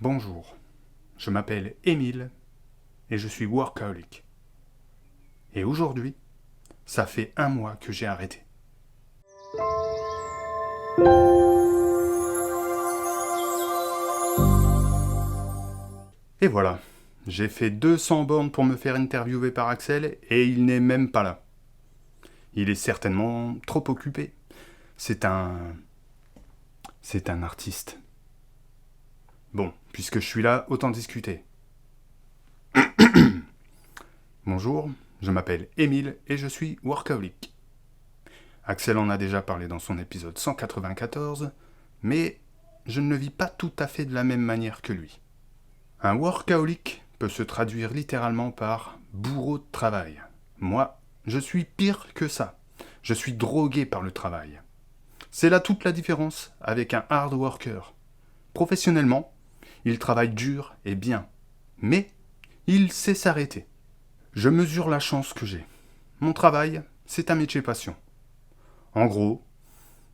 Bonjour, je m'appelle Émile et je suis workaholic. Et aujourd'hui, ça fait 1 mois que j'ai arrêté. Et voilà, j'ai fait 200 bornes pour me faire interviewer par Axel et il n'est même pas là. Il est certainement trop occupé. C'est un artiste. Bon, puisque je suis là, autant discuter. Bonjour, je m'appelle Émile et je suis workaholic. Axel en a déjà parlé dans son épisode 194, mais je ne le vis pas tout à fait de la même manière que lui. Un workaholic peut se traduire littéralement par bourreau de travail. Moi, je suis pire que ça. Je suis drogué par le travail. C'est là toute la différence avec un hard worker. Professionnellement, il travaille dur et bien, mais il sait s'arrêter. Je mesure la chance que j'ai. Mon travail, c'est un métier passion. En gros,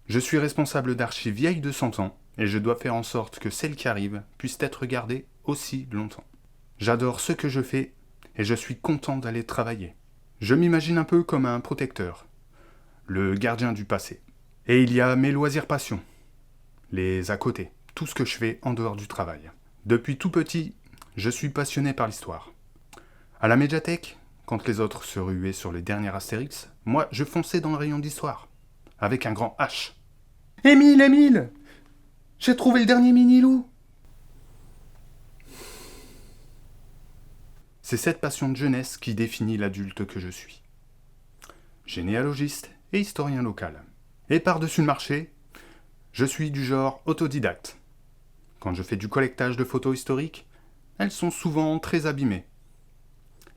je suis responsable d'archives vieilles de 100 ans et je dois faire en sorte que celles qui arrivent puissent être gardées aussi longtemps. J'adore ce que je fais et je suis content d'aller travailler. Je m'imagine un peu comme un protecteur, le gardien du passé. Et il y a mes loisirs passions, les à côté, tout ce que je fais en dehors du travail. Depuis tout petit, je suis passionné par l'histoire. À la médiathèque, quand les autres se ruaient sur les derniers Astérix, moi je fonçais dans le rayon d'histoire, avec un grand H. Émile, j'ai trouvé le dernier mini-loup. C'est cette passion de jeunesse qui définit l'adulte que je suis. Généalogiste et historien local. Et par-dessus le marché, je suis du genre autodidacte. Quand je fais du collectage de photos historiques, elles sont souvent très abîmées.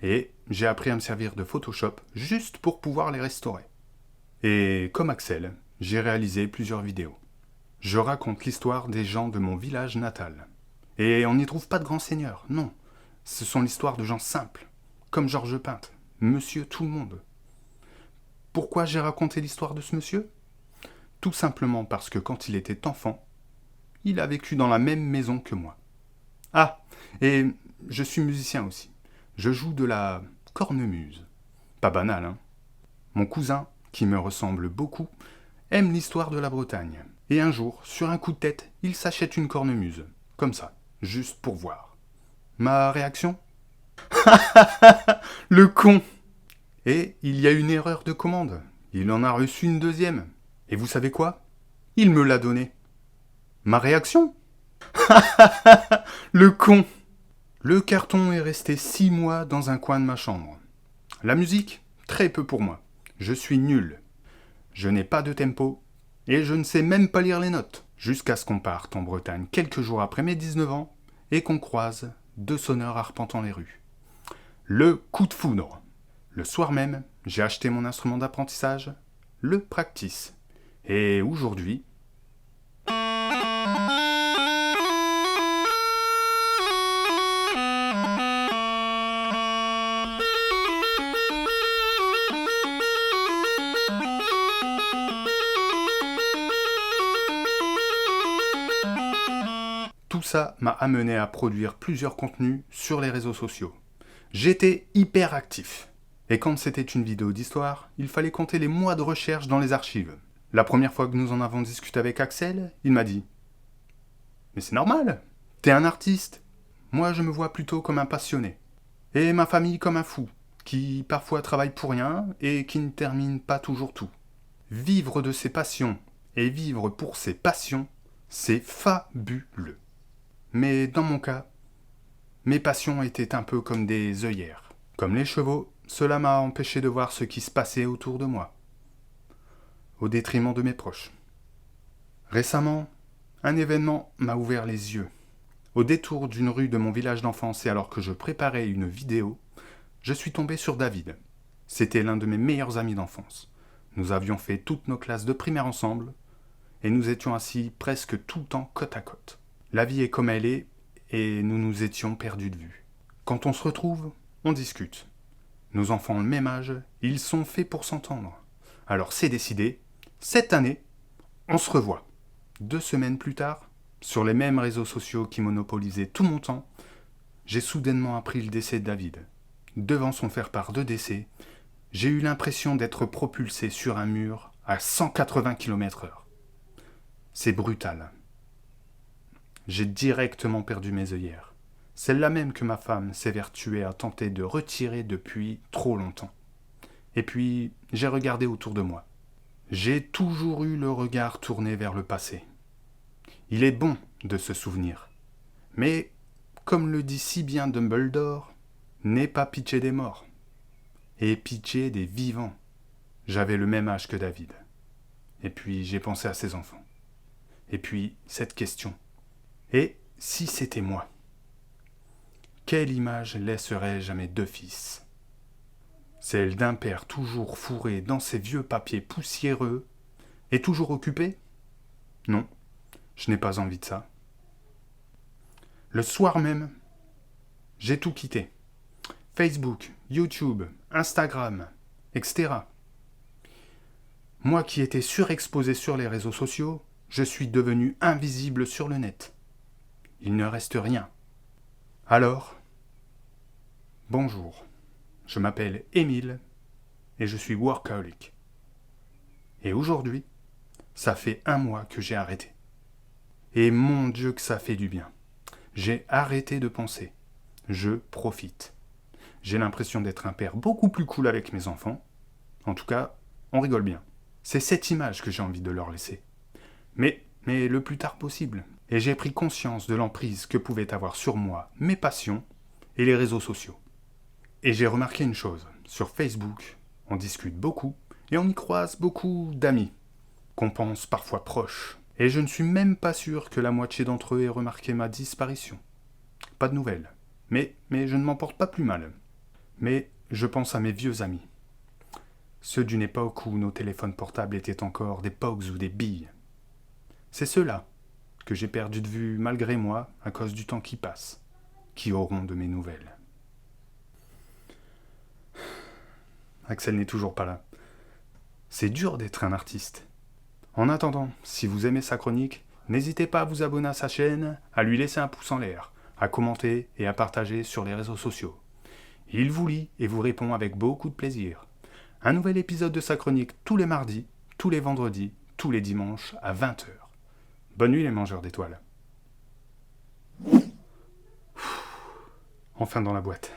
Et j'ai appris à me servir de Photoshop juste pour pouvoir les restaurer. Et comme Axel, j'ai réalisé plusieurs vidéos. Je raconte l'histoire des gens de mon village natal. Et on n'y trouve pas de grands seigneurs, non. Ce sont l'histoire de gens simples, comme Georges Pinte, Monsieur Tout-le-Monde. Pourquoi j'ai raconté l'histoire de ce monsieur ? Tout simplement parce que quand il était enfant, il a vécu dans la même maison que moi. Ah, et je suis musicien aussi. Je joue de la cornemuse. Pas banal, hein. Mon cousin, qui me ressemble beaucoup, aime l'histoire de la Bretagne. Et un jour, sur un coup de tête, il s'achète une cornemuse. Comme ça, juste pour voir. Ma réaction ? Le con ! Et il y a une erreur de commande. Il en a reçu une deuxième. Et vous savez quoi ? Il me l'a donnée. Ma réaction ? Le con ! Le carton est resté 6 mois dans un coin de ma chambre. La musique ? Très peu pour moi. Je suis nul. Je n'ai pas de tempo et je ne sais même pas lire les notes. Jusqu'à ce qu'on parte en Bretagne quelques jours après mes 19 ans et qu'on croise 2 sonneurs arpentant les rues. Le coup de foudre. Le soir même, j'ai acheté mon instrument d'apprentissage, le practice. Et aujourd'hui, tout ça m'a amené à produire plusieurs contenus sur les réseaux sociaux. J'étais hyper actif. Et quand c'était une vidéo d'histoire, il fallait compter les mois de recherche dans les archives. La première fois que nous en avons discuté avec Axel, il m'a dit « Mais c'est normal, t'es un artiste. Moi je me vois plutôt comme un passionné. Et ma famille comme un fou, qui parfois travaille pour rien et qui ne termine pas toujours tout. Vivre de ses passions et vivre pour ses passions, c'est fabuleux. Mais dans mon cas, mes passions étaient un peu comme des œillères. Comme les chevaux, cela m'a empêché de voir ce qui se passait autour de moi, au détriment de mes proches. Récemment, un événement m'a ouvert les yeux. Au détour d'une rue de mon village d'enfance et alors que je préparais une vidéo, je suis tombé sur David. C'était l'un de mes meilleurs amis d'enfance. Nous avions fait toutes nos classes de primaire ensemble et nous étions assis presque tout le temps côte à côte. La vie est comme elle est et nous nous étions perdus de vue. Quand on se retrouve, on discute. Nos enfants ont le même âge, ils sont faits pour s'entendre. Alors c'est décidé, cette année, on se revoit. 2 semaines plus tard, sur les mêmes réseaux sociaux qui monopolisaient tout mon temps, j'ai soudainement appris le décès de David. Devant son faire-part de décès, j'ai eu l'impression d'être propulsé sur un mur à 180 km/h. C'est brutal. J'ai directement perdu mes œillères. Celle-là même que ma femme s'évertuait à tenter de retirer depuis trop longtemps. Et puis, j'ai regardé autour de moi. J'ai toujours eu le regard tourné vers le passé. Il est bon de se souvenir. Mais, comme le dit si bien Dumbledore, n'aie pas pitié des morts. Et pitié des vivants. J'avais le même âge que David. Et puis, j'ai pensé à ses enfants. Et puis, cette question. Et si c'était moi ? Quelle image laisserais-je à mes 2 fils ? Celle d'un père toujours fourré dans ses vieux papiers poussiéreux et toujours occupé ? Non, je n'ai pas envie de ça. Le soir même, j'ai tout quitté. Facebook, YouTube, Instagram, etc. Moi qui étais surexposé sur les réseaux sociaux, je suis devenu invisible sur le net. Il ne reste rien. Alors, bonjour, je m'appelle Émile et je suis workaholic. Et aujourd'hui, ça fait 1 mois que j'ai arrêté. Et mon Dieu que ça fait du bien. J'ai arrêté de penser. Je profite. J'ai l'impression d'être un père beaucoup plus cool avec mes enfants. En tout cas, on rigole bien. C'est cette image que j'ai envie de leur laisser. Mais le plus tard possible. Et j'ai pris conscience de l'emprise que pouvaient avoir sur moi mes passions et les réseaux sociaux. Et j'ai remarqué une chose. Sur Facebook, on discute beaucoup et on y croise beaucoup d'amis, qu'on pense parfois proches. Et je ne suis même pas sûr que la moitié d'entre eux aient remarqué ma disparition. Pas de nouvelles. Mais je ne m'en porte pas plus mal. Mais je pense à mes vieux amis. Ceux d'une époque où nos téléphones portables étaient encore des Pogs ou des billes. C'est ceux-là que j'ai perdu de vue malgré moi à cause du temps qui passe, qui auront de mes nouvelles. Axel n'est toujours pas là. C'est dur d'être un artiste. En attendant, si vous aimez sa chronique, n'hésitez pas à vous abonner à sa chaîne, à lui laisser un pouce en l'air, à commenter et à partager sur les réseaux sociaux. Il vous lit et vous répond avec beaucoup de plaisir. Un nouvel épisode de sa chronique tous les mardis, tous les vendredis, tous les dimanches à 20h. Bonne nuit les mangeurs d'étoiles. Enfin dans la boîte.